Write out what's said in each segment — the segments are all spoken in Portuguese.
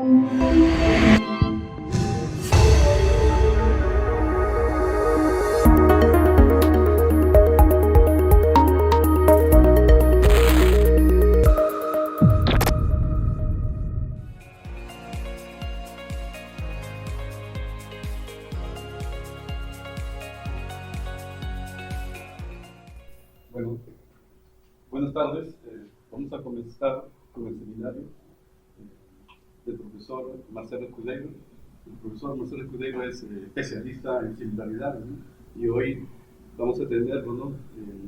Bueno, buenas tardes. Vamos a comenzar con el seminario del profesor Marcelo Escudeiro. El profesor Marcelo Escudeiro es especialista en singularidades, ¿no? Y hoy vamos a tenerlo, ¿no?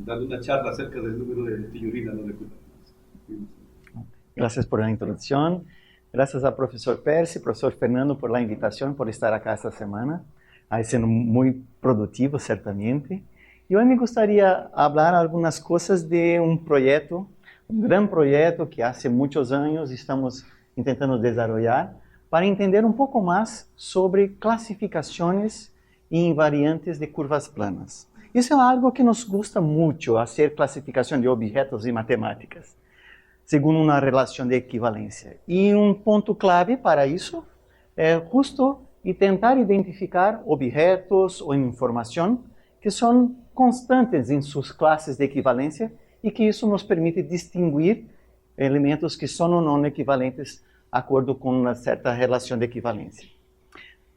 Dando una charla acerca del número de Tillurina, ¿no? Gracias por la introducción. Gracias al profesor Percy, profesor Fernando, por la invitación, por estar acá esta semana. Ha sido muy productivo, ciertamente. Y hoy me gustaría hablar algunas cosas de un proyecto, un gran proyecto que hace muchos años estamos intentando desarrollar para entender un poco más sobre clasificaciones e invariantes de curvas planas. Eso es algo que nos gusta mucho, hacer clasificación de objetos en matemáticas, según una relación de equivalencia. Y un punto clave para eso es justo intentar identificar objetos o información que son constantes em suas classes de equivalência e que isso nos permite distinguir elementos que são ou não equivalentes de acordo com uma certa relação de equivalência.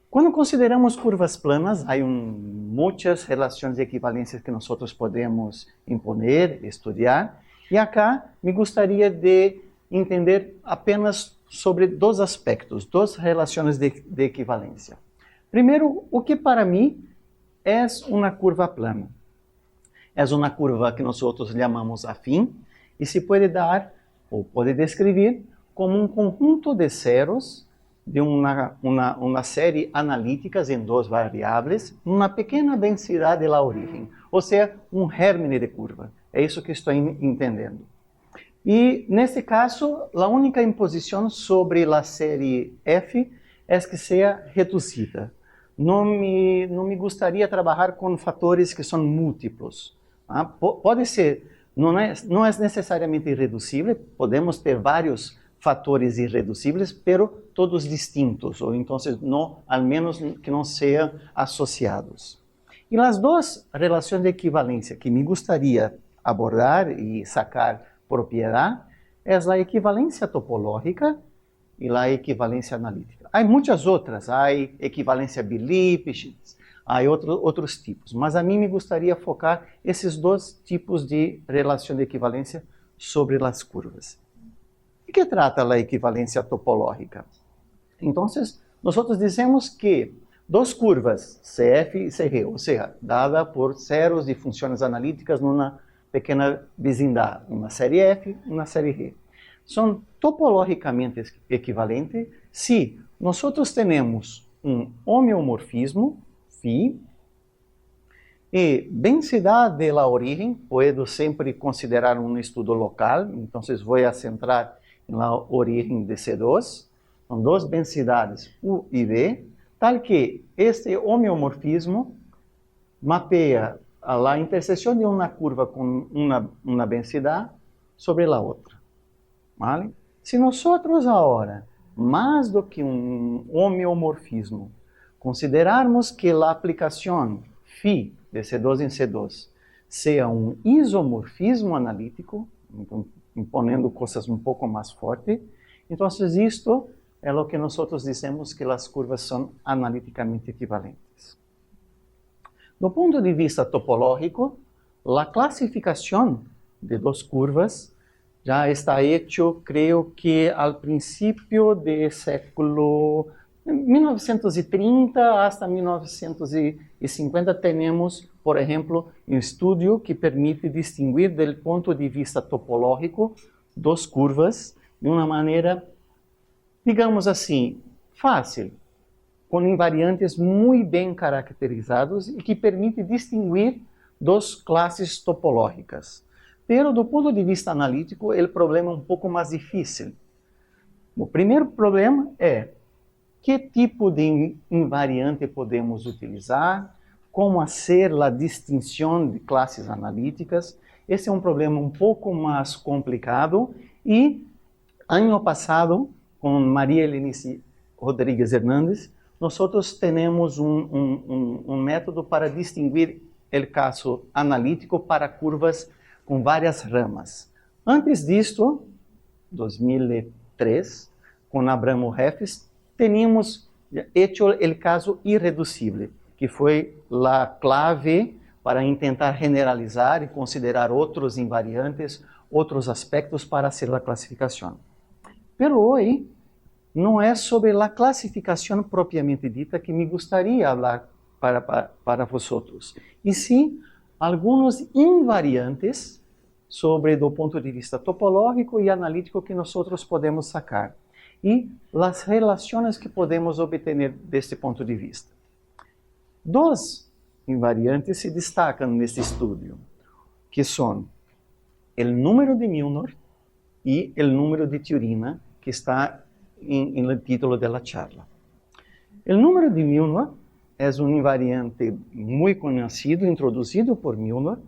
Quando consideramos curvas planas, há muitas relações de equivalência que nós podemos imponer, estudar, e acá me gostaria de entender apenas sobre dois aspectos, duas relações de equivalência. Primeiro, o que para mim é uma curva plana. É uma curva que nós chamamos afim e se pode dar ou pode descrever como um conjunto de zeros de uma série analítica em duas variáveis, uma pequena densidade da origem, ou seja, um gérmen de curva. É isso que estou entendendo. E, nesse caso, a única imposição sobre a série F é que seja reduzida. Não me gostaria de trabalhar com fatores que são múltiplos. Pode ser, não é necessariamente irreducível, podemos ter vários fatores irreducíveis, pero todos distintos, ou então, ao menos que não sejam associados. E as duas relações de equivalência que me gostaria abordar e sacar propriedade é a equivalência topológica e a equivalência analítica. Há muitas outras, há equivalência bi-Lipschitz, há outros tipos, mas a mim me gostaria focar esses dois tipos de relação de equivalência sobre as curvas. De que trata a equivalência topológica? Então, nós dizemos que duas curvas, CF e CG, ou seja, dada por zeros de funções analíticas numa pequena vecindade, uma série F e uma série G, são topologicamente equivalentes se nós temos um homeomorfismo, φ, e densidade da origem, posso sempre considerar um estudo local, então vou centrar na origem de C2, são duas densidades U e V, tal que este homeomorfismo mapeia a interseção de uma curva com uma densidade sobre a outra. Vale? Se nós agora, mais do que um homeomorfismo, considerarmos que a aplicação φ de C2 em C2 seja um isomorfismo analítico, então, imponendo coisas um pouco mais fortes, então isto é o que nós dizemos que as curvas são analiticamente equivalentes. Do ponto de vista topológico, a classificação de duas curvas já está hecho, creio que ao princípio do século 1930 hasta 1950 temos, por exemplo, um estudo que permite distinguir do ponto de vista topológico duas curvas de uma maneira, digamos assim, fácil, com invariantes muito bem caracterizados e que permite distinguir duas classes topológicas. Pero do ponto de vista analítico, o problema é um pouco mais difícil. O primeiro problema é que tipo de invariante podemos utilizar, como fazer a distinção de classes analíticas. Esse é um problema um pouco mais complicado e, ano passado, com Maria Rodríguez Hernández, nosotros tenemos un método para distinguir el caso analítico para curvas com várias ramas. Antes disto, 2003, com Abramo Refes, teníamos hecho o caso irreducível, que foi a clave para tentar generalizar e considerar outros invariantes, outros aspectos para fazer a classificação. Pero hoje, não é sobre a classificação propriamente dita que me gostaria falar para vocês, e sim alguns invariantes sobre do ponto de vista topológico e analítico que nós podemos sacar e as relações que podemos obter deste ponto de vista. Dois invariantes se destacam neste estudo, que são o número de Milnor e o número de Tiurina, que está no título da charla. O número de Milnor é invariante muito conhecido, introduzido por Milnor,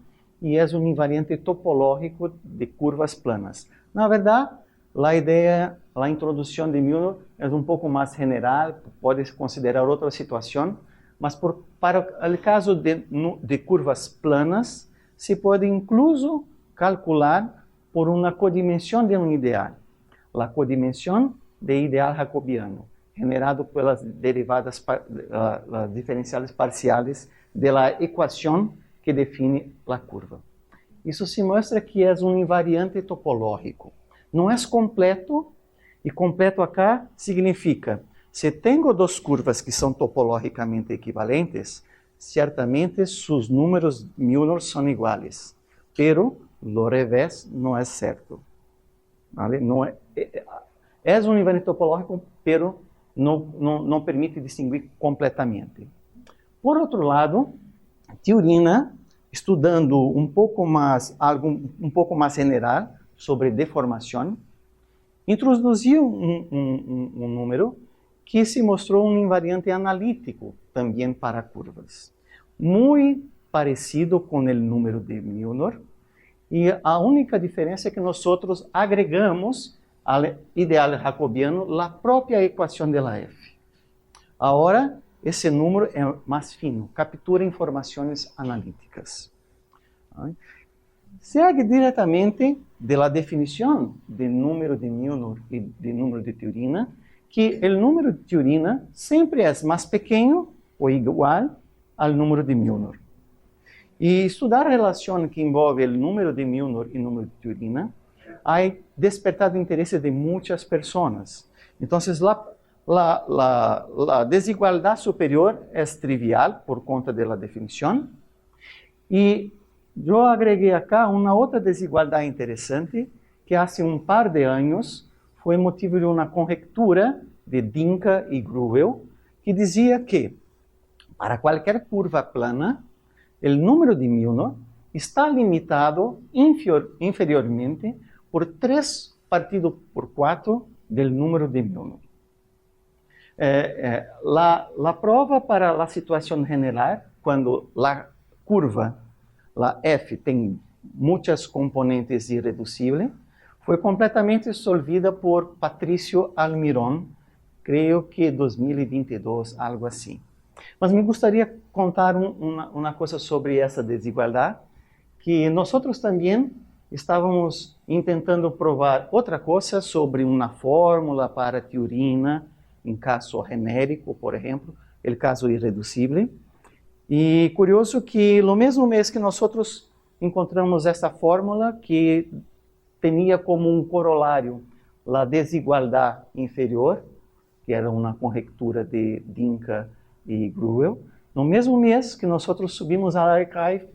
e é invariante topológico de curvas planas. Na verdade, a ideia, a introdução de Milnor é pouco mais general, pode considerar outra situação, mas para o caso de curvas planas, se pode incluso calcular por uma codimensão de ideal, a codimensão de ideal jacobiano, generado pelas derivadas diferenciais parciais da equação que define a curva. Isso se mostra que é invariante topológico. Não é completo, e completo acá significa, se tenho duas curvas que são topologicamente equivalentes, certamente seus números Milnor são iguais, pero lo revés não é certo. ¿Vale? É invariante topológico, pero não permite distinguir completamente. Por outro lado, Tiurina, estudando algo pouco mais general sobre deformação, introduziu um número que se mostrou invariante analítico também para curvas, muito parecido com o número de Milnor, e a única diferença é que nós agregamos ao ideal jacobiano a própria equação de la F. Agora, esse número é mais fino, captura informações analíticas. Segue diretamente da definição de número de Milnor e de número de Tiurina, que o número de Tiurina sempre é mais pequeno ou igual ao número de Milnor. E estudar a relação que envolve o número de Milnor e o número de Tiurina ha despertado interesse de muitas pessoas. Então, a desigualdade superior é trivial por conta da definição. E eu agreguei acá uma outra desigualdade interessante, que há par de anos foi motivo de uma conjectura de Dinka e Gruel, que dizia que, para qualquer curva plana, o número de Milnor está limitado inferiormente por 3 partido por 4 do número de Milnor. A prova para a situação general, quando a curva, a F, tem muitas componentes irreducíveis, foi completamente solvida por Patricio Almirón, creio que 2022, algo assim. Mas me gostaria contar uma coisa sobre essa desigualdade, que nós também estávamos tentando provar outra coisa sobre uma fórmula para Tiurina, em caso genérico, por exemplo, o caso irreducível. E curioso que no mesmo mês que nós encontramos essa fórmula que tinha como corolário a desigualdade inferior, que era uma conjectura de Dinka e Gruel, no mesmo mês que nós subimos ao arXiv,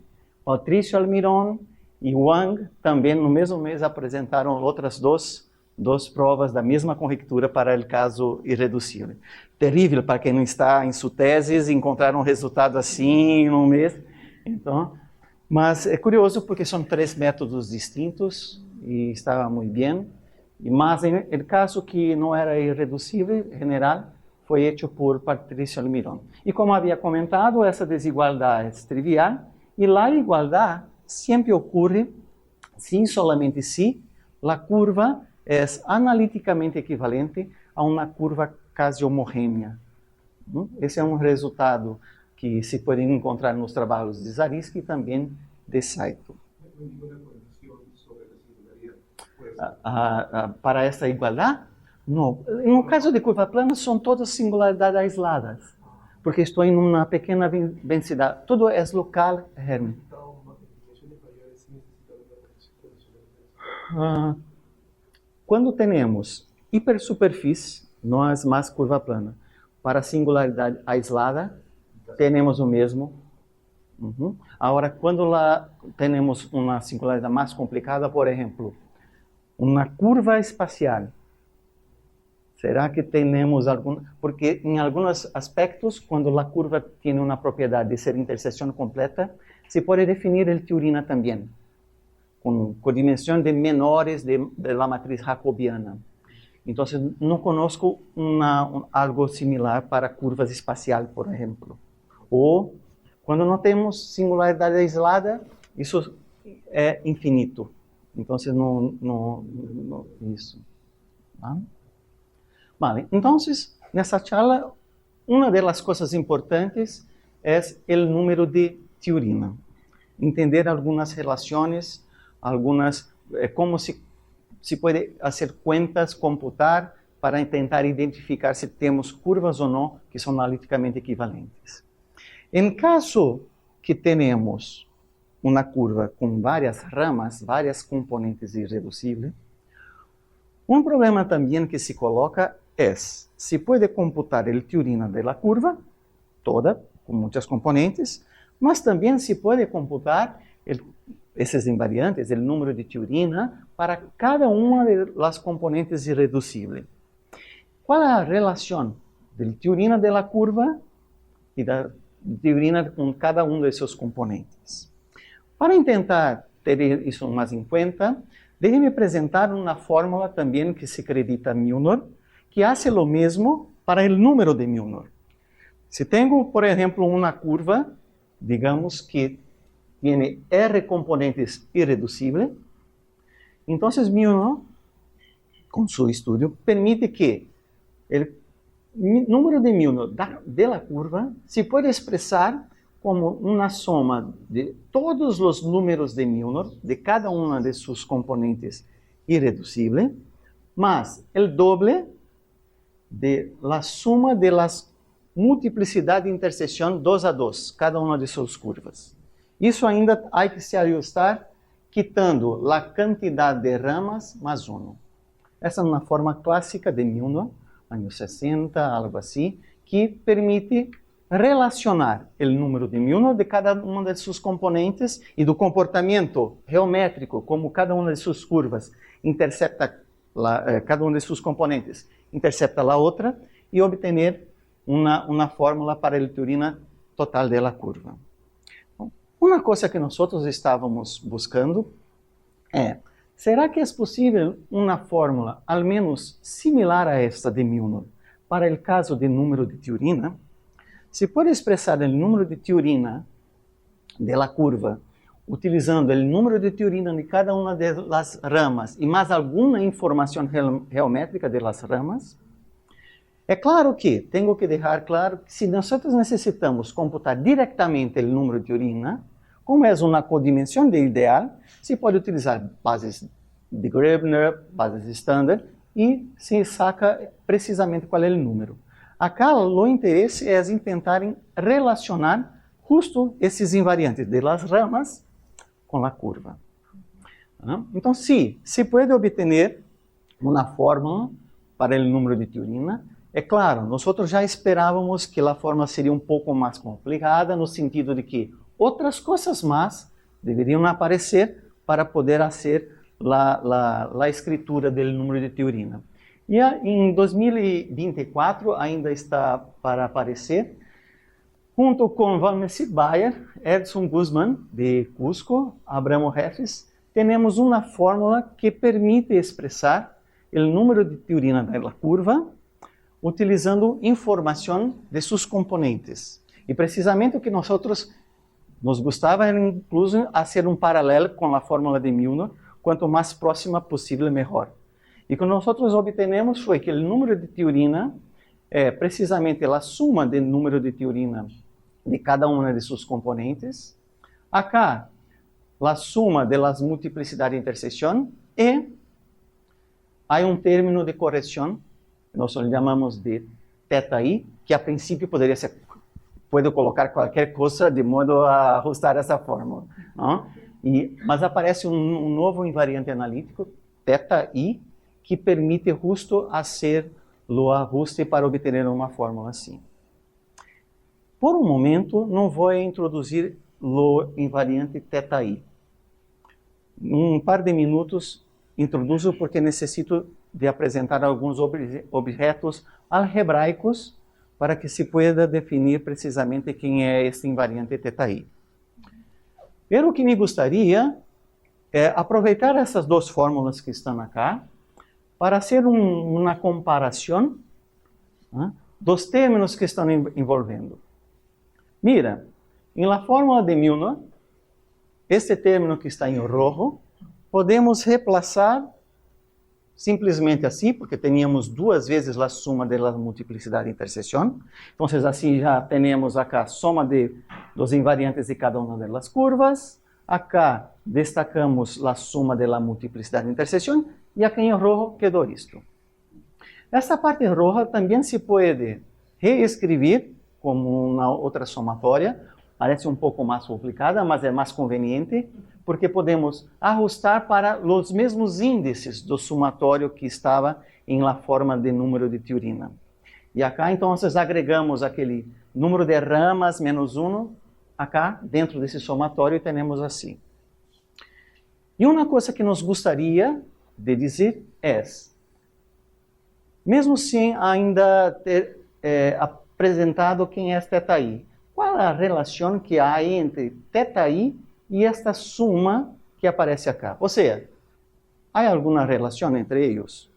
Patricio Almirón e Wang também no mesmo mês apresentaram outras duas provas da mesma conjectura para o caso irreducível. Terrível para quem não está em sua tese encontrar um resultado assim em um mês. Então, mas é curioso porque são 3 métodos distintos e estava muito bem. Mas o caso que não era irreducível, general, foi feito por Patricio Almirón. E como havia comentado, essa desigualdade é trivial e a igualdade sempre ocorre se a curva é analiticamente equivalente a uma curva quase homogênea. Esse é um resultado que se pode encontrar nos trabalhos de Zariski e também de Saito. Para essa igualdade? Não. No caso de curva plana, são todas singularidades aisladas, porque estou em uma pequena densidade. Tudo é local, Hermes. Quando temos hipersuperfície, não é mais curva plana. Para singularidade aislada, temos o mesmo. Agora, quando temos uma singularidade mais complicada, por exemplo, uma curva espacial, será que temos algum... Porque em alguns aspectos, quando a curva tem uma propriedade de ser interseção completa, se pode definir a teorema também, com dimensão de menores da matriz jacobiana. Então, não conosco algo similar para curvas espaciais, por exemplo. Ou, quando não temos singularidade aislada, isso é infinito. Então, não isso. Tá? Vale. Então, nessa charla, uma das coisas importantes é o número de teorema. Entender algumas relações, como se pode fazer contas, computar, para tentar identificar se temos curvas ou não que são analiticamente equivalentes. Em caso que tenhamos uma curva com várias ramas, várias componentes irreducíveis, um problema também que se coloca é se pode computar o teorema da curva toda, com muitas componentes, mas também se pode computar esses invariantes, o número de teorema, para cada uma das componentes irreducíveis. Qual é a relação do teorema da curva e da teorema com cada um de seus componentes? Para tentar ter isso mais em conta, deixe-me apresentar uma fórmula também que se acredita Milnor, que faz o mesmo para o número de Milnor. Se tenho, por exemplo, uma curva, digamos que tem R componentes irreducíveis, então Milnor, com seu estudo, permite que o número de Milnor da curva se pode expressar como uma soma de todos os números de Milnor, de cada uma de suas componentes irreducíveis, mais o doble de la suma de las multiplicidade de interseção 2 a 2, cada uma de suas curvas. Isso ainda há que se ajustar, quitando a quantidade de ramas mais 1. Essa é uma forma clássica de Milnor, anos 60, algo assim, que permite relacionar o número de Milnor de cada uma de suas componentes e do comportamento geométrico, como cada uma de suas curvas intercepta cada uma de suas componentes intercepta a outra, e obter uma fórmula para o teorema total da curva. Uma coisa que nós estávamos buscando é, será que é possível uma fórmula, ao menos similar a esta de Milnor, para o caso de número de teorema? Se pode expressar o número de teorema da curva utilizando o número de teorema de cada uma das ramas e mais alguma informação geométrica das ramas? É claro que, tenho que deixar claro que se nós necessitamos computar diretamente o número de teorema, como é uma codimensão de ideal, se pode utilizar bases de Gröbner, bases standard, e se saca precisamente qual é o número. Acá, o interesse é tentarem relacionar justo esses invariantes de las ramas com a curva. Então, sim, se pode obter uma fórmula para o número de teorema. É claro, nós já esperávamos que a fórmula seria um pouco mais complicada, no sentido de que outras coisas mais deveriam aparecer para poder fazer a escritura do número de teorema. E em 2024 ainda está para aparecer, junto com Valmecid Bayer, Edson Guzmán, de Cusco, Abramo Refes, temos uma fórmula que permite expressar o número de teorema da curva utilizando informação de seus componentes. E precisamente o que nós nos gostava era incluso fazer um paralelo com a fórmula de Milnor, quanto mais próxima possível, melhor. E o que nós obtemos foi que o número de teorema é precisamente a suma do número de Tiurina de cada uma de seus componentes. Acá, a suma das multiplicidades de interseção e há um término de correção, nós chamamos de θi, que a princípio poderia ser, pode colocar qualquer coisa de modo a ajustar essa fórmula, não? Mas aparece um novo invariante analítico, θi, que permite justo fazer o ajuste para obter uma fórmula assim. Por um momento, não vou introduzir o invariante θi. Um par de minutos introduzo porque necessito de apresentar alguns objetos algebraicos para que se pueda definir precisamente quem é este invariante θi. Pero o que me gostaria é aproveitar essas duas fórmulas que estão aqui para fazer uma comparação, né, dos términos que estão envolvendo. Mira, na fórmula de Milnor, este término que está em rojo, podemos reemplaçar simplesmente assim, porque teníamos duas vezes a suma da multiplicidade de interseção. Então, assim já temos acá a soma dos invariantes de cada uma das curvas. Acá destacamos a suma da multiplicidade de interseção. E aqui em rojo quedou isto. Essa parte roja também se pode reescrever como uma outra somatória. Parece um pouco mais complicada, mas é mais conveniente, porque podemos ajustar para os mesmos índices do somatório que estava em la forma de número de Tiurina. E acá, então, agregamos aquele número de ramas menos 1, acá, dentro desse somatório, e temos assim. E uma coisa que nos gostaria de dizer é, mesmo sem ainda ter apresentado quem é θi, qual a relação que há entre θi e esta suma que aparece acá? Ou seja, há alguma relação entre eles?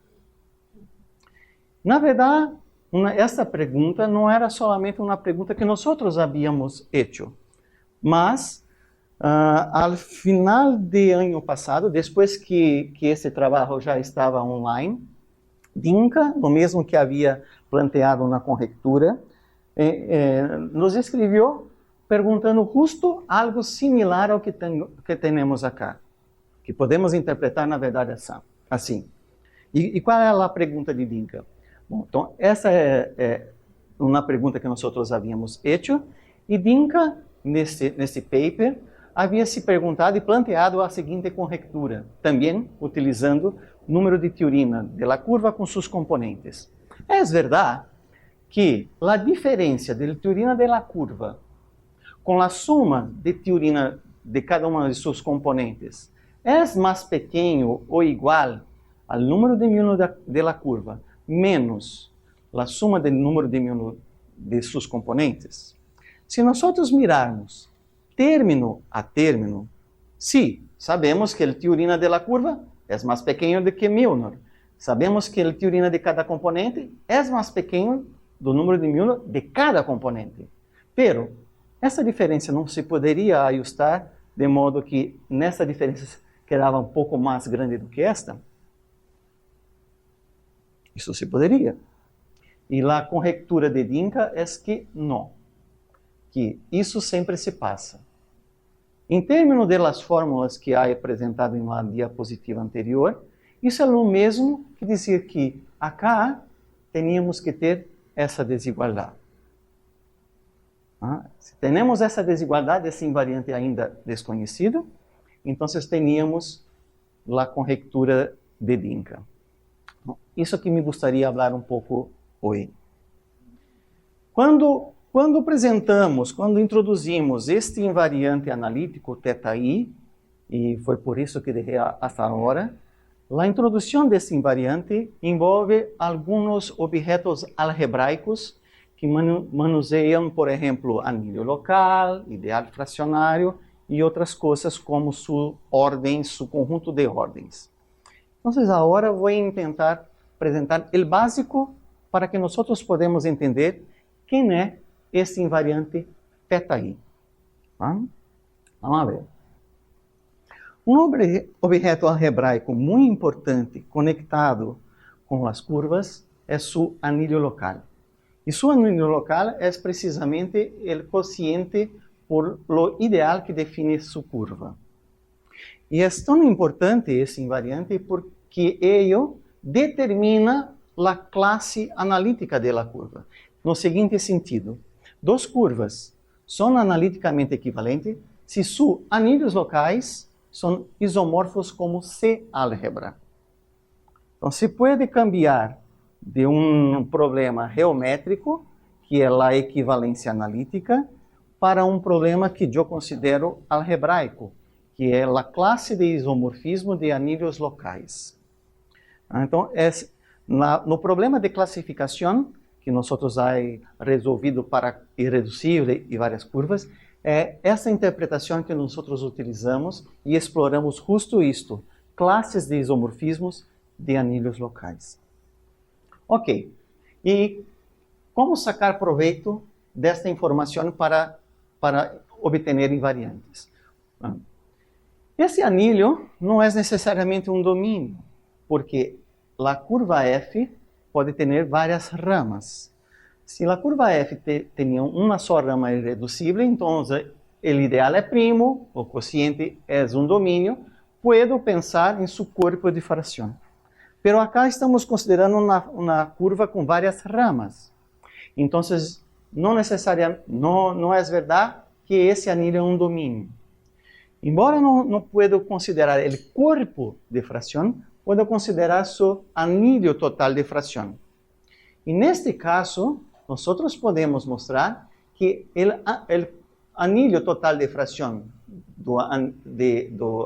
Na verdade, essa pergunta não era solamente uma pergunta que nós havíamos feito, mas ao final do ano passado, depois que esse trabalho já estava online, Dinka, o mesmo que havia planteado na conjectura, nos escreveu perguntando justo algo similar ao que temos acá, que podemos interpretar na verdade assim. E qual é a pergunta de Dinka? Bom, então, essa é uma pergunta que nós havíamos feito, e Dinka, nesse paper, havia se perguntado e planteado a seguinte conjectura, também utilizando o número de Tiurina da curva com seus componentes. É verdade que a diferença da Tiurina da curva com a suma de Tiurina de cada uma de seus componentes é mais pequeno ou igual ao número de Milnor da curva menos a suma do número de Milnor de seus componentes? Se nós mirarmos término a término, sim, sabemos que a Tiurina da curva é mais pequeno do que Milnor. Sabemos que a Tiurina de cada componente é mais pequeno do número de Milnor de cada componente. Pero essa diferença não se poderia ajustar de modo que nessa diferença quedava um pouco mais grande do que esta? Isso se poderia. E a conjectura de Dinka é que não, que isso sempre se passa. Em termos das fórmulas que há apresentado na diapositiva anterior, isso é o mesmo que dizer que acá teríamos que ter essa desigualdade. Se temos essa desigualdade, esse invariante ainda desconhecido, então teríamos a conjectura de Dinka. Isso que me gostaria de falar um pouco hoje. Quando introduzimos este invariante analítico θi, e foi por isso que deixei até agora, a introdução desse invariante envolve alguns objetos algebraicos que manuseiam, por exemplo, anillo local, ideal fracionário e outras coisas como sua ordem, seu conjunto de ordens. Então, agora vou tentar apresentar o básico para que nós podemos entender quem é esse invariante θi. Vamos ver. Um objeto algebraico muito importante conectado com as curvas é seu anillo local. E seu anillo local é precisamente o cociente por lo ideal que define sua curva. E é tão importante esse invariante porque ele determina a classe analítica da curva. No seguinte sentido, duas curvas são analiticamente equivalentes se seus anilhos locais são isomorfos como C-álgebra. Então, se pode cambiar de um problema geométrico, que é a equivalência analítica, para um problema que eu considero algebraico, que é a classe de isomorfismo de anilhos locais. Então, no problema de classificação, que nós temos resolvido para irreducível e várias curvas, é essa interpretação que nós utilizamos e exploramos justo isto, classes de isomorfismos de anilhos locais. Ok, e como sacar proveito desta informação para obter invariantes? Esse anilho não é necessariamente um domínio, porque a curva f pode ter várias ramas. Se a curva f tinha uma só rama irreducível, então o ideal é primo, o cociente é um domínio, puedo pensar em seu corpo de fração. Pero acá estamos considerando uma curva com várias ramas. Então, não é verdade que esse anillo é um domínio. Embora não pueda considerar o corpo de fração, puedo considerar seu anillo total de fração. E neste caso, nós podemos mostrar que o anillo total de fração do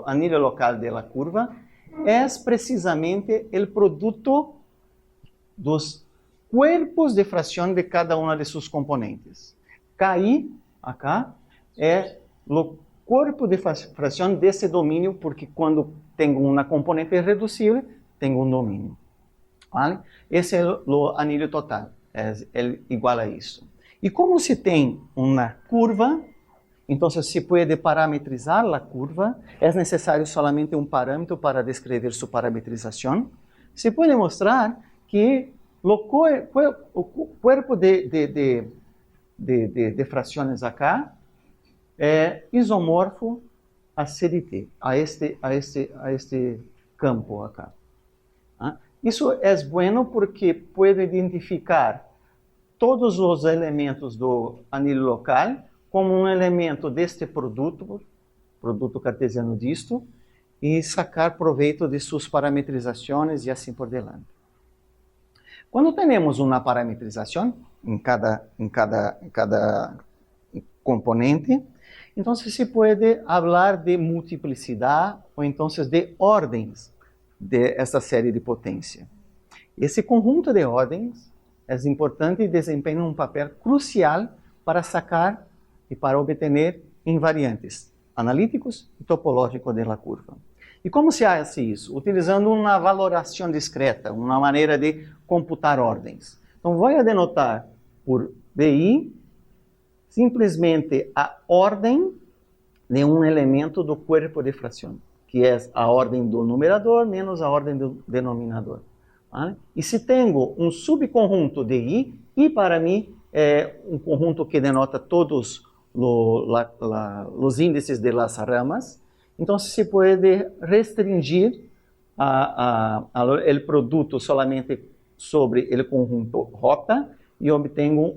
anillo local da curva é precisamente o produto dos cuerpos de fração de cada uma de seus componentes. Ki, acá, é o corpo de fração desse domínio, porque quando tenho uma componente irreducível, tenho um domínio. Vale? Esse é o anillo total, é igual a isso. E como se tem uma curva, então se pode parametrizar a curva, é necessário solamente um parâmetro para descrever sua parametrização. Se pode mostrar que o corpo de frações acá é isomorfo a CDT, a este campo acá. Isso é bueno porque pode identificar todos os elementos do anillo local como um elemento deste produto cartesiano disto, e sacar proveito de suas parametrizações e assim por diante. Quando temos uma parametrização em cada componente, então se pode falar de multiplicidade ou então de ordens dessa série de potência. Esse conjunto de ordens é importante e desempenha um papel crucial para sacar e para obter invariantes analíticos e topológicos da curva. E como se faz isso? Utilizando uma valoração discreta, uma maneira de computar ordens. Então, vou denotar por BI simplesmente a ordem de um elemento do corpo de fração, que é a ordem do numerador menos a ordem do denominador. Vale? E se tenho um subconjunto de I para mim é um conjunto que denota todos os índices de las ramas, então se pode restringir o produto solamente sobre o conjunto J e obtenho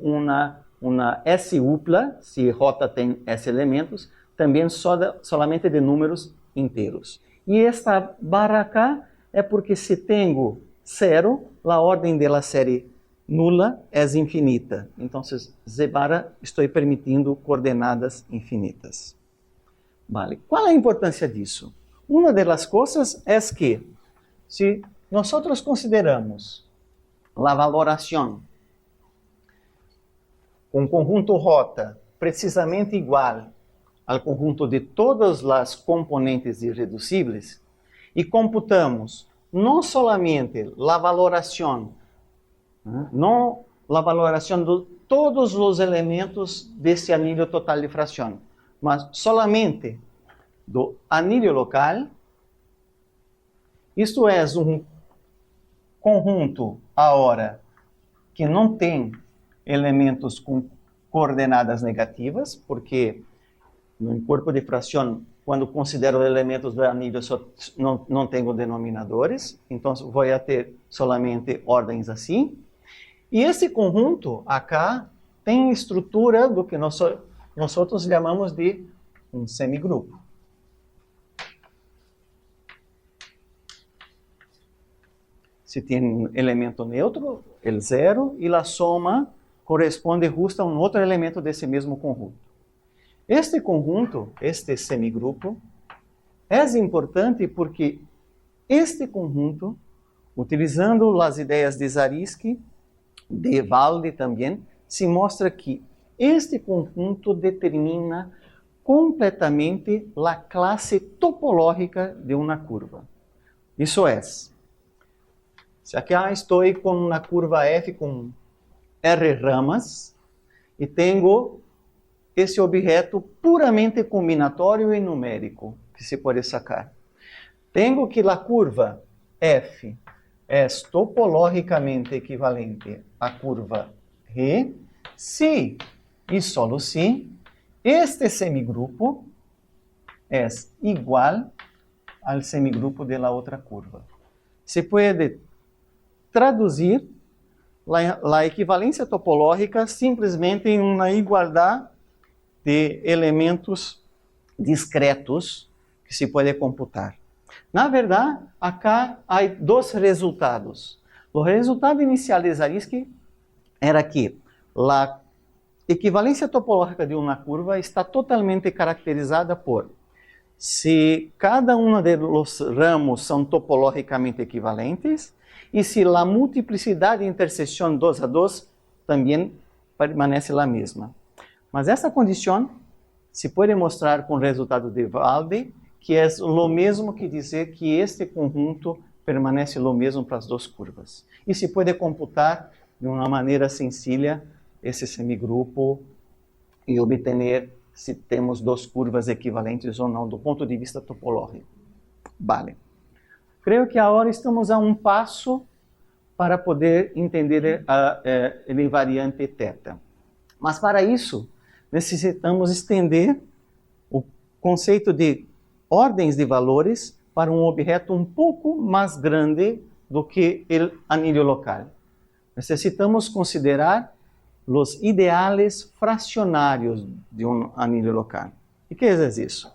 uma S-upla, se J tem S elementos, também solamente de números inteiros. E esta barra cá é porque se tenho 0, a ordem da série nula é infinita. Então, Z barra, estou permitindo coordenadas infinitas. Vale. Qual é a importância disso? Uma das coisas é que, se nós consideramos a valoração com conjunto J precisamente igual ao conjunto de todas as componentes irreducíveis e computamos não solamente a valoração, não a valoração de todos os elementos desse anillo total de fração, mas solamente do anillo local, isto é um conjunto agora que não tem elementos com coordenadas negativas, porque no corpo de fração, quando considero elementos do anillo, não tenho denominadores, então vou ter solamente ordens assim. E esse conjunto acá tem estrutura do que nós chamamos de um semigrupo. Se tem elemento neutro, el zero, e a soma corresponde justo a um outro elemento desse mesmo conjunto. Este conjunto, este semigrupo, é importante porque este conjunto, utilizando as ideias de Zariski, de Valde também, se mostra que este conjunto determina completamente a classe topológica de uma curva. Isso é, se aqui estou com uma curva F com R ramas e tenho esse objeto puramente combinatório e numérico que se pode sacar. Tenho que a curva F é topologicamente equivalente à curva R, se e só se este semigrupo é igual ao semigrupo da outra curva. Se pode traduzir a equivalência topológica simplesmente em uma igualdade de elementos discretos que se pode computar. Na verdade, acá há dois resultados. O resultado inicial de Zariski era que a equivalência topológica de uma curva está totalmente caracterizada por se cada um dos ramos são topologicamente equivalentes e se a multiplicidade de interseção 2 a 2 também permanece a mesma. Mas essa condição se pode mostrar com o resultado de Valde, que é o mesmo que dizer que este conjunto permanece o mesmo para as duas curvas. E se pode computar de uma maneira sencilla esse semigrupo e obter se temos duas curvas equivalentes ou não, do ponto de vista topológico. Vale. Creio que agora estamos a um passo para poder entender a invariante θ. Mas para isso, necessitamos estender o conceito de ordens de valores para um objeto um pouco mais grande do que o anillo local. Necessitamos considerar os ideais fracionários de um anillo local. E que é isso?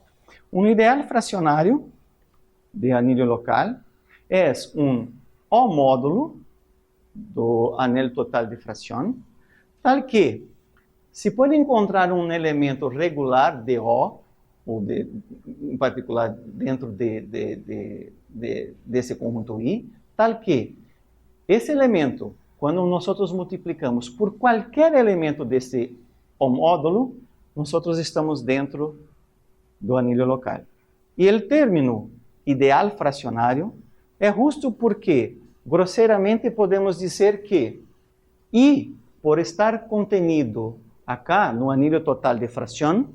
Um ideal fracionário de anillo local é um O-módulo do anel total de fração, tal que se pode encontrar um elemento regular de O, ou em particular dentro desse conjunto I, tal que esse elemento, quando nós multiplicamos por qualquer elemento desse homódulo, nós estamos dentro do anillo local. E o término ideal fracionário é justo porque, grosseiramente, podemos dizer que I, por estar contenido acá no anillo total de fração,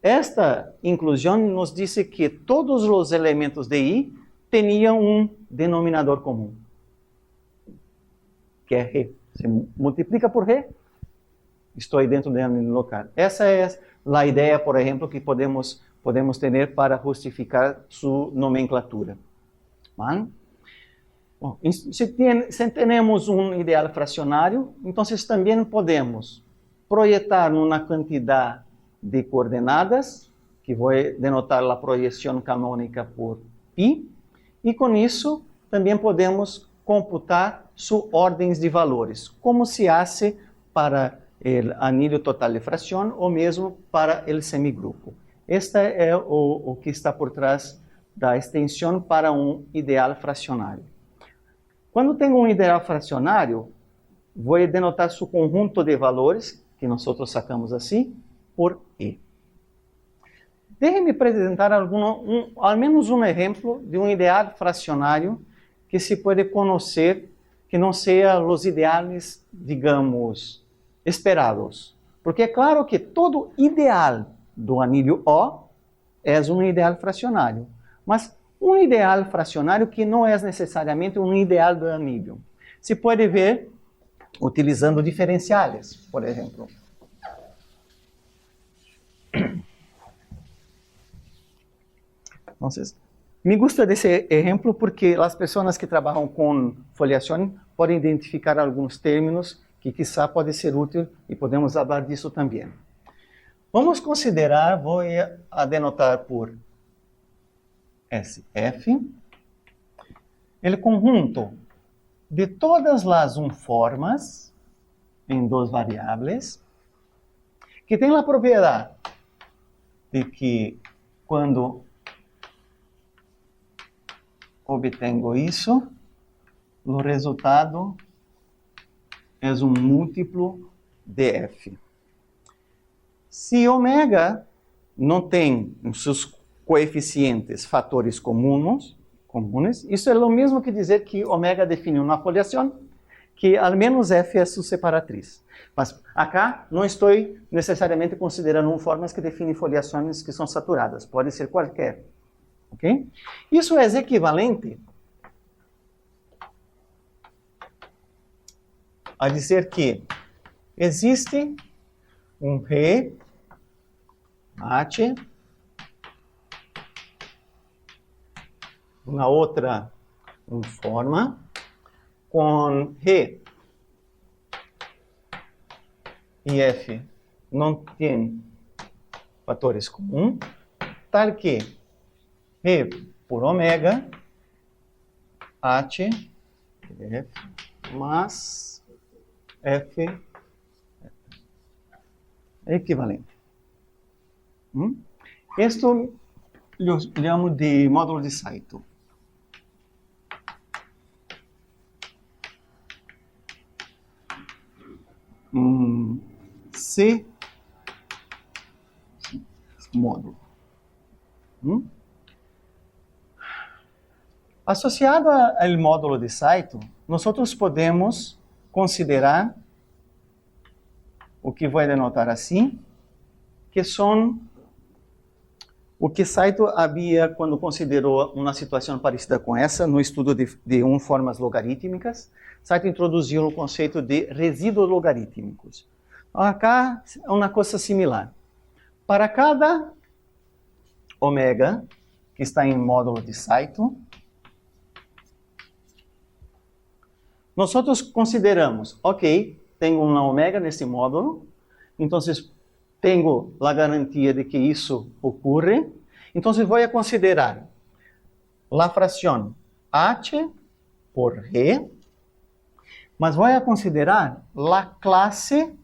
esta inclusão nos diz que todos os elementos de I tinham um denominador comum, que é R. Se multiplica por R, estou dentro do anillo local. Essa é a ideia, por exemplo, que podemos ter para justificar sua nomenclatura. Bom, se temos um ideal fracionário, então também podemos projetar uma quantidade de coordenadas, que vou denotar a projeção canônica por π, e com isso também podemos computar suas ordens de valores, como se faz para o anillo total de fração ou mesmo para o semigrupo. Este é o que está por trás da extensão para um ideal fracionário. Quando tenho um ideal fracionário, vou denotar seu conjunto de valores, que nós sacamos assim, por E. Deixe-me apresentar ao menos um exemplo de um ideal fracionário que se pode conhecer que não seja os ideais, digamos, esperados. Porque é claro que todo ideal do anillo O é um ideal fracionário, mas um ideal fracionário que não é necessariamente um ideal do anillo. Se pode ver utilizando diferenciales, por ejemplo. Entonces, me gusta esse exemplo porque as pessoas que trabalham com foliação podem identificar alguns términos que quizá pode ser útil e podemos falar disso também. Vamos considerar, vou a denotar por SF, o conjunto de todas as formas em duas variáveis que tem a propriedade de que quando obtengo isso, o resultado é múltiplo de F. Se ômega não tem em seus coeficientes fatores comuns, isso é o mesmo que dizer que ômega define uma foliação que ao menos F é sua separatriz. Mas acá não estou necessariamente considerando formas que definem foliações que são saturadas, pode ser qualquer. Okay? Isso é equivalente a dizer que existe Re H, uma outra forma, com Re e F não tem fatores comuns, tal que Re por ômega, H, F, mais F é equivalente. Isto eu chamo de módulo de Saito. C módulo. Associado ao módulo de Saito, nós podemos considerar o que vou denotar assim, que são o que Saito havia quando considerou uma situação parecida com essa, no estudo de formas logarítmicas. Saito introduziu o conceito de resíduos logarítmicos. Acá é uma coisa similar. Para cada ômega que está em módulo de Saito, nós consideramos, ok, tenho uma ômega nesse módulo, então tenho a garantia de que isso ocorre, então vou considerar a fração H por Re, mas vou considerar a classe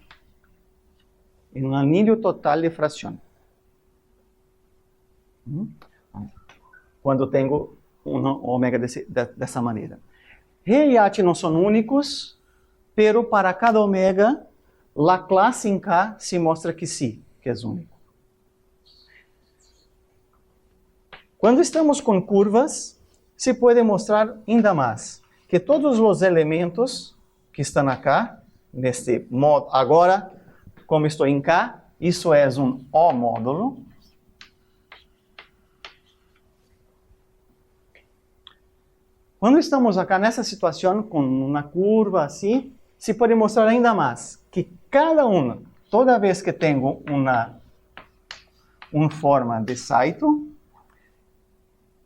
em um anillo total de fração. Quando tenho uma ômega dessa maneira. Re e H não são únicos, pero para cada ômega, a classe em K se mostra que sim, que é único. Quando estamos com curvas, se pode mostrar ainda mais que todos os elementos que estão acá, neste modo, agora, como estou em K, isso é um O módulo. Quando estamos acá nessa situação, com uma curva assim, se pode mostrar ainda mais que cada uma, toda vez que tenho uma forma de Saito,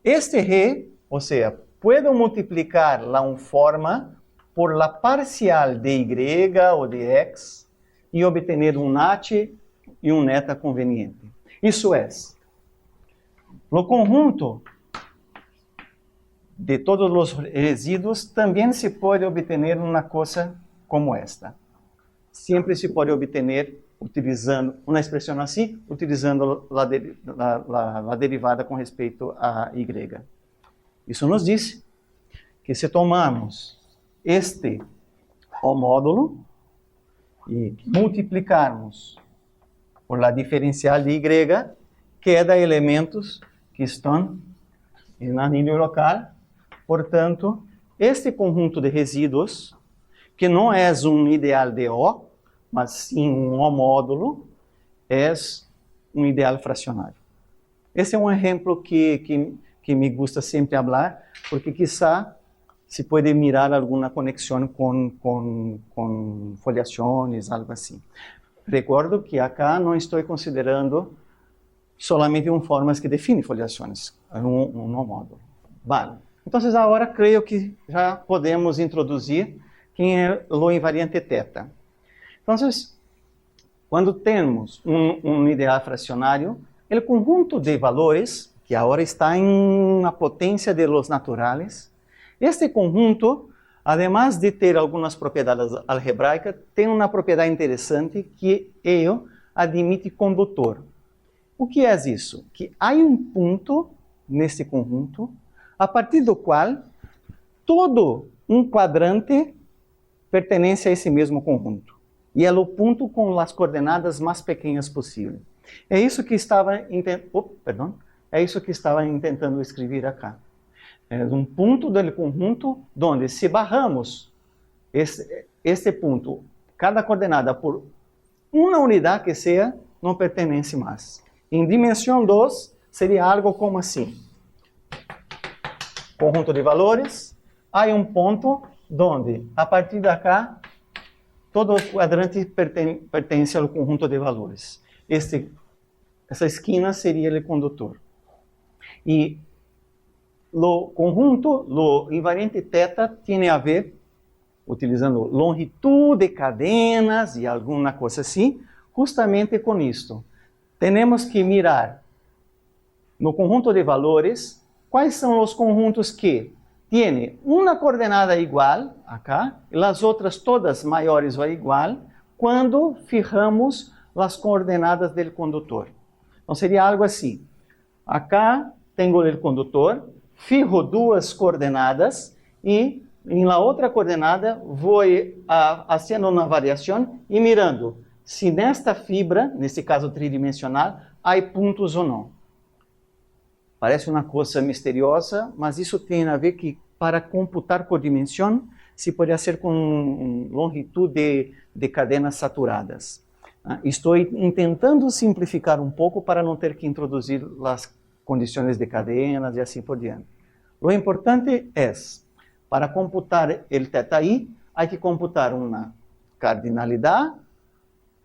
este Re, ou seja, puedo multiplicar a forma por la parcial de Y ou de X e obter H e eta conveniente. Isso é, o conjunto de todos os resíduos também se pode obter uma coisa como esta. Sempre se pode obter utilizando uma expressão assim, utilizando a derivada com respeito a Y. Isso nos diz que se tomarmos este O módulo e multiplicarmos por la diferencial de Y, queda elementos que estão em anillo local. Portanto, este conjunto de resíduos, que não é um ideal de O, mas sim um O módulo, é um ideal fracionário. Esse é um exemplo que me gusta sempre falar, porque quizá se puede mirar alguna conexión con foliaciones, algo así. Recuerdo que acá no estoy considerando solamente formas que definem foliações, um módulo. Vale. Então, agora creio que já podemos introduzir quem é o invariante θ. Então, quando temos ideal fracionário, o conjunto de valores, que agora está em uma potência de los naturales, este conjunto, además de ter algumas propriedades algebraicas, tem uma propriedade interessante que ele admite condutor. O que é isso? Que há ponto nesse conjunto, a partir do qual todo quadrante pertence a esse mesmo conjunto. E é o ponto com as coordenadas mais pequenas possível. É isso que estava tentando escrever acá. É ponto do conjunto onde, se barramos este ponto, cada coordenada por uma unidade que seja, não pertence mais. Em dimensão 2, seria algo como assim. Conjunto de valores, há ponto onde, a partir de cá, todo quadrante pertence ao conjunto de valores. Essa esquina seria o condutor. E o conjunto, o invariante θ, tem a ver, utilizando longitud de cadenas e alguma coisa assim, justamente com isto. Temos que mirar no conjunto de valores quais são os conjuntos que têm uma coordenada igual, acá, e as outras todas maiores ou igual, quando fijamos as coordenadas do condutor. Então, seria algo assim. Acá tenho o condutor, fijo duas coordenadas e em la outra coordenada vou fazendo uma variação e mirando se nesta fibra, nesse caso tridimensional, há pontos ou não. Parece uma coisa misteriosa, mas isso tem a ver que para computar por dimensão se pode fazer com longitud de cadenas saturadas. Estou tentando simplificar pouco para não ter que introduzir as condições de cadenas e assim por diante. O importante é, para computar o θi, há que computar uma cardinalidade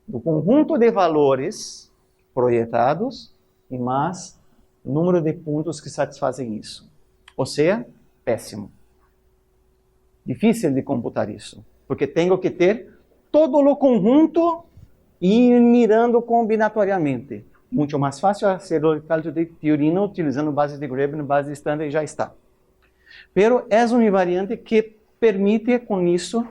do conjunto de valores projetados e mais número de pontos que satisfazem isso. Ou seja, péssimo. Difícil de computar isso, porque tenho que ter todo o conjunto e ir mirando combinatoriamente. Muito mais fácil fazer o cálculo de Theorino utilizando bases de Greben, base estándar e já está. Pero é um invariante que permite com isso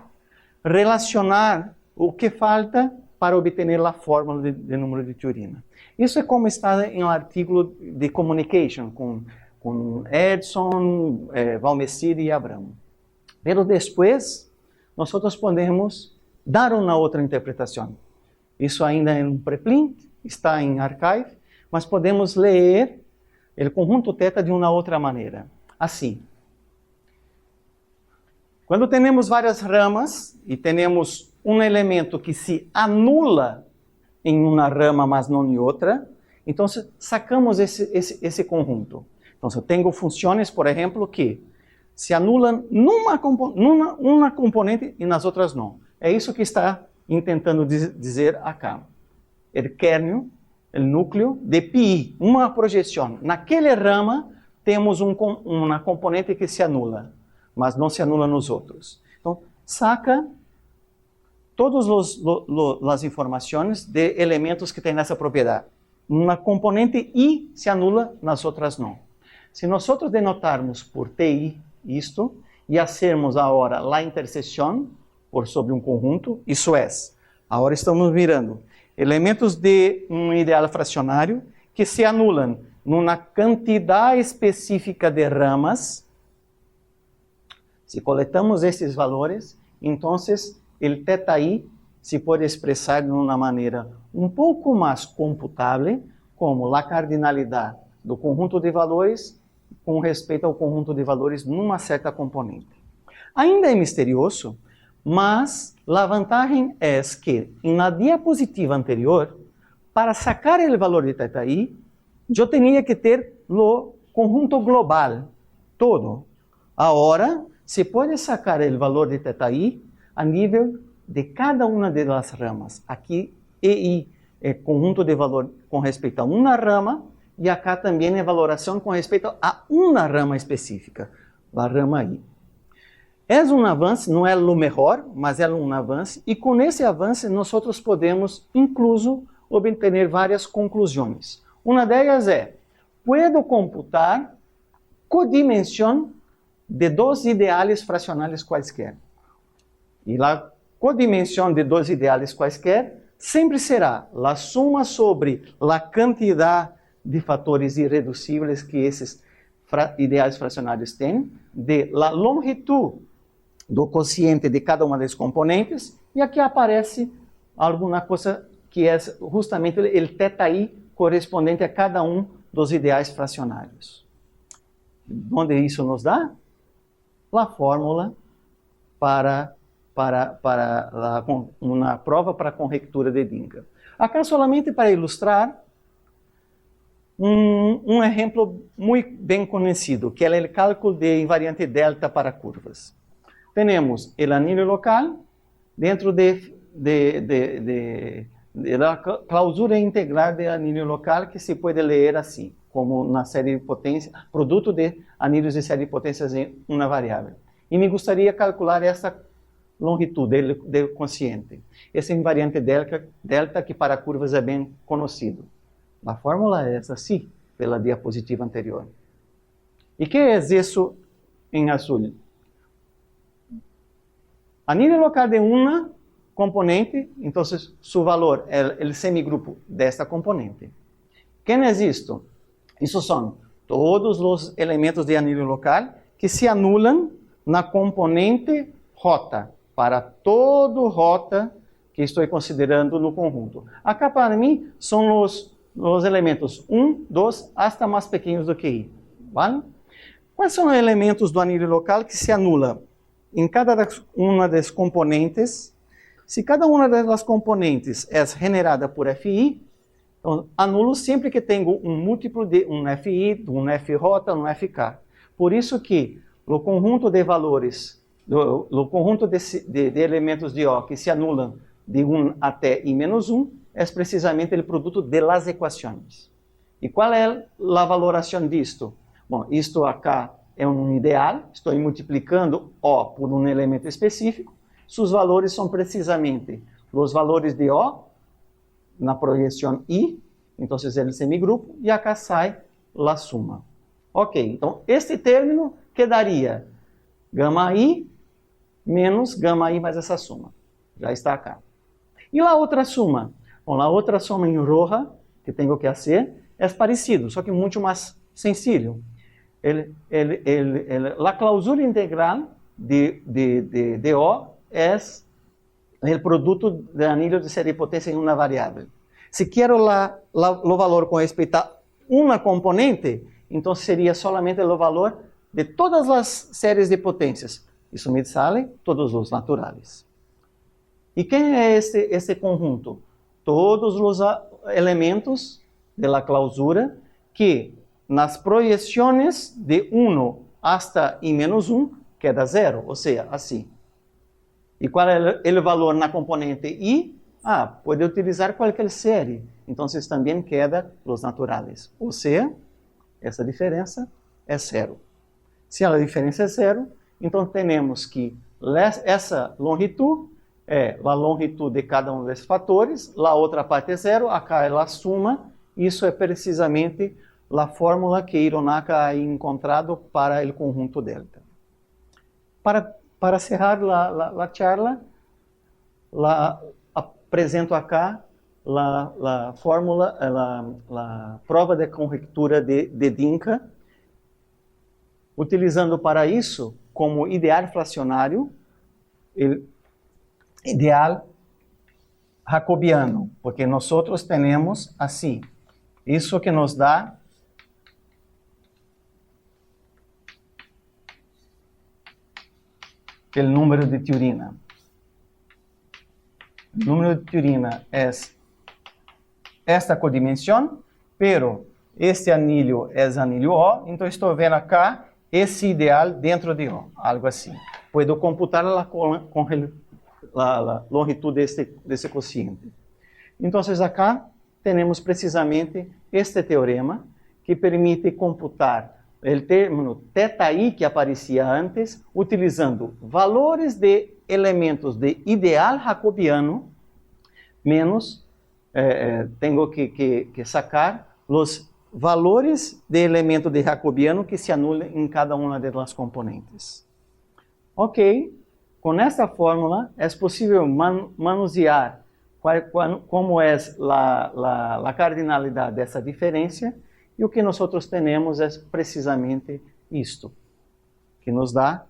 relacionar o que falta para obter a fórmula de número de Theorino. Isso é como está em um artigo de Communication com Edson, Valmecir e Abramo. Pero depois, nós podemos dar uma outra interpretação. Isso ainda é preprint, está em archive, mas podemos ler o conjunto θ de uma outra maneira. Assim. Quando temos várias ramas e temos elemento que se anula em uma rama, mas não em outra, então sacamos esse conjunto. Então, eu tenho funções, por exemplo, que se anulam numa componente e nas outras não. É isso que está tentando dizer acá. O kernel, o núcleo de pi, uma projeção. Naquele rama, temos uma componente que se anula, mas não se anula nos outros. Então, saca todas as informações de elementos que têm essa propriedade. Uma componente I se anula, nas outras não. Se nós denotarmos por TI isto, e fazermos agora a interseção por sobre um conjunto, isso é, agora estamos mirando elementos de ideal fracionário que se anulam numa quantidade específica de ramas. Se coletamos esses valores, então o θi se pode expressar de uma maneira pouco mais computável, como a cardinalidade do conjunto de valores com respeito ao conjunto de valores numa certa componente. Ainda é misterioso, mas a vantagem é que, na diapositiva anterior, para sacar o valor de θi, eu tinha que ter o conjunto global, todo. Agora, se puede sacar el valor de θi a nível de cada una de las ramas. Aqui, EI é conjunto de valor com respeito a uma rama, e acá também é valoração com respeito a uma rama específica, a rama I. É um avanço, não é o melhor, mas é um avanço, e com esse avanço nós podemos, incluso, obter várias conclusões. Uma delas é, puedo computar codimensão de dois ideais fracionais quaisquer. E a codimensão de dois ideais quaisquer sempre será a soma sobre a quantidade de fatores irreducíveis que esses ideais fracionários têm, de la longitud do quociente de cada uma das componentes, e aqui aparece alguma coisa que é justamente o θi correspondente a cada um dos ideais fracionários. Onde isso nos dá? A fórmula para uma prova para a conjectura de Dinka. Acá solamente para ilustrar um exemplo muito bem conhecido, que é o cálculo de invariante delta para curvas. Temos o anillo local dentro da clausura integral do anillo local, que se pode ler assim, como na série de potências, produto de anilhos de série de potências em uma variável. E me gostaria de calcular essa longitude do quociente. Esse invariante delta que para curvas é bem conhecido. A fórmula é essa, sim, pela diapositiva anterior. E que é isso em azul? Anillo local de uma componente, então seu valor é o semigrupo desta componente. Que é isto? Isso são todos os elementos de anillo local que se anulam na componente J, para todo J que estou considerando no conjunto. Acá para mim são os elementos 1, 2, hasta mais pequenos do que I. Vale? Quais são os elementos do anillo local que se anulam em cada uma das componentes? Se cada uma das componentes é generada por Fi, então anulo sempre que tenho um múltiplo de um Fi, um Fj, um Fk. Por isso que o conjunto de valores, o conjunto de elementos de O que se anulam de 1 até I-1, é precisamente o produto de las equações. E qual é a valoração disto? Bom, isto acá é um ideal, estou multiplicando O por um elemento específico, seus valores são precisamente os valores de O na projeção I, então é o semigrupo, e acá sai a suma. Ok, então este término quedaria gama I menos gama I mais essa suma. Já está acá. E a outra suma? Bom, a outra suma em roja que tenho que fazer é parecido, só que muito mais sencillo. A clausura integral de O é o produto de anillo de série de potência em uma variável. Se quero o valor com respeito a uma componente, então seria solamente o valor de todas as séries de potências. Isso me sale todos os naturais. E quem é esse conjunto? Todos os elementos da clausura que nas projeções de 1 hasta I-1 queda 0, ou seja, assim. E qual é o valor na componente I? Pode utilizar qualquer série. Então, também queda os naturais. Ou seja, essa diferença é 0. Se a diferença é 0, então temos que essa longitude é a longitude de cada um desses fatores, a outra parte é 0, acá é a suma, isso é precisamente a fórmula que Hironaka ha encontrado para o conjunto delta. Para cerrar a charla, apresento acá a fórmula, a prova de conjectura de Dinka, utilizando para isso como ideal fracionário o ideal jacobiano, porque nós temos assim, isso que nos dá o número de Turina. O número de Turina é esta codimensão, pero este anillo é anillo O, então estou vendo acá esse ideal dentro de O, algo assim. Puedo computar a longitud desse cociente. Então, acá temos precisamente este teorema que permite computar o término θi que aparecia antes, utilizando valores de elementos de ideal jacobiano, menos, tenho que sacar os valores de elemento de jacobiano que se anulam em cada uma das componentes. Ok, com esta fórmula é possível manusear como é a cardinalidade dessa diferença, e o que nós temos é precisamente isto, que nos dá,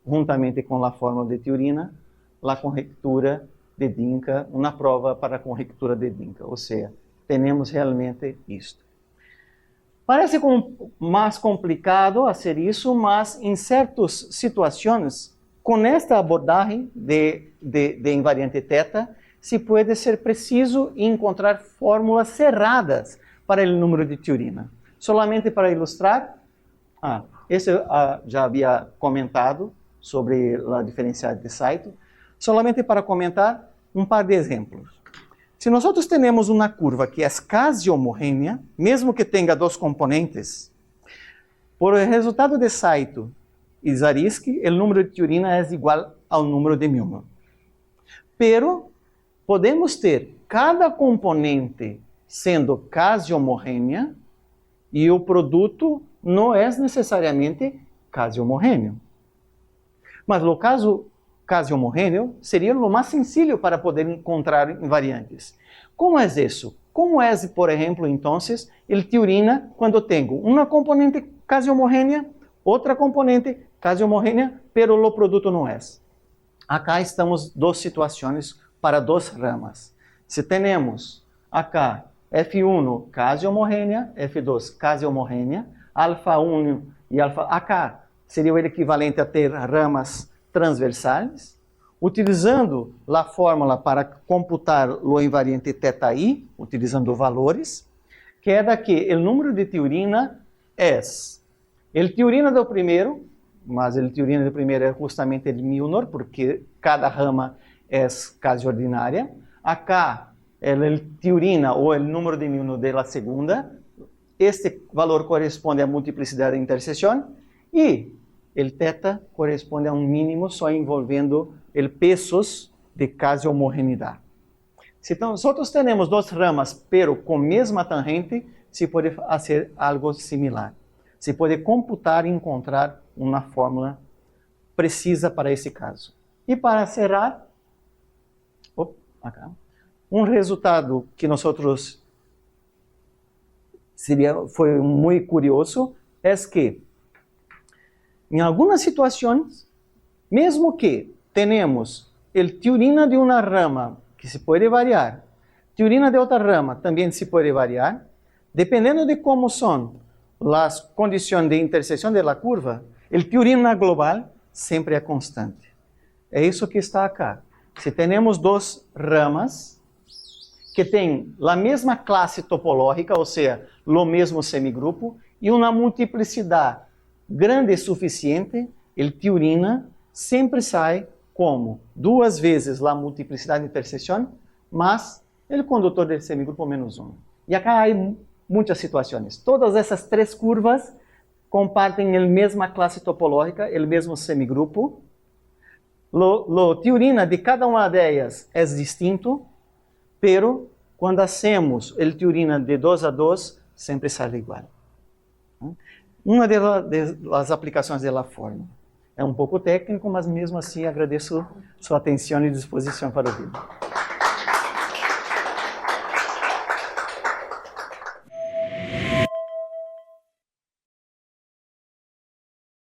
juntamente com a fórmula de Tiurina, a conjectura de Dinka, uma prova para a conjectura de Dinka, ou seja, temos realmente isto. Parece mais complicado fazer isso, mas em certas situações, com esta abordagem de invariante θ, se pode ser preciso encontrar fórmulas cerradas para o número de Tiurina. Solamente para ilustrar, esse já havia comentado sobre a diferencialidade de Saito, solamente para comentar um par de exemplos. Se nós temos uma curva que é quase homogênea, mesmo que tenha dois componentes, por resultado de Saito e Zariski, o número de Tiurina é igual ao número de Milnor. Pero podemos ter cada componente sendo quase homogênea e o produto não é necessariamente quase homogêneo. Mas no caso quase homogêneo seria o mais sencillo para poder encontrar invariantes. Como é isso? Como é, por exemplo, então, o Tiurina quando tenho uma componente quase homogênea, outra componente quase homogênea, pero o produto não é? Acá estamos duas situações para duas ramas. Se temos acá F1 quase homogênea, F2 quase homogênea, alfa 1 e alfa acá seria o equivalente a ter ramas transversais, utilizando a fórmula para computar o invariante θi, utilizando valores, queda que o número de Tiurina é o Tiurina do primeiro, mas o Tiurina do primeiro é justamente o Milnor, porque cada rama é quase ordinária. Acá é o Tiurina ou o número de Milnor da segunda. Este valor corresponde à multiplicidade de interseção e o θ corresponde a um mínimo só envolvendo o pesos de quase homogeneidade. Se então, nós temos duas ramas, pero com mesma tangente, se pode fazer algo similar. Se pode computar e encontrar uma fórmula precisa para esse caso. E para cerrar, um resultado que foi muito curioso é que em algumas situações, mesmo que tenhamos o Tiurina de uma rama que se pode variar, Tiurina de outra rama também se pode variar, dependendo de como são as condições de interseção da curva, o Tiurina global sempre é constante. É isso que está acá. Se temos duas ramas que têm a mesma classe topológica, ou seja, o mesmo semigrupo, e uma multiplicidade grande e suficiente, o Tiurina sempre sai como duas vezes a multiplicidade de interseção, mas o condutor do semigrupo menos 1. E acá há muitas situações. Todas essas três curvas compartem a mesma classe topológica, o mesmo semigrupo. O Tiurina de cada uma delas é distinto, pero quando hacemos o Tiurina de 2 a 2, sempre sai igual. Uma das aplicações da fórmula. É um pouco técnico, mas mesmo assim agradeço sua atenção e disposição para o vídeo.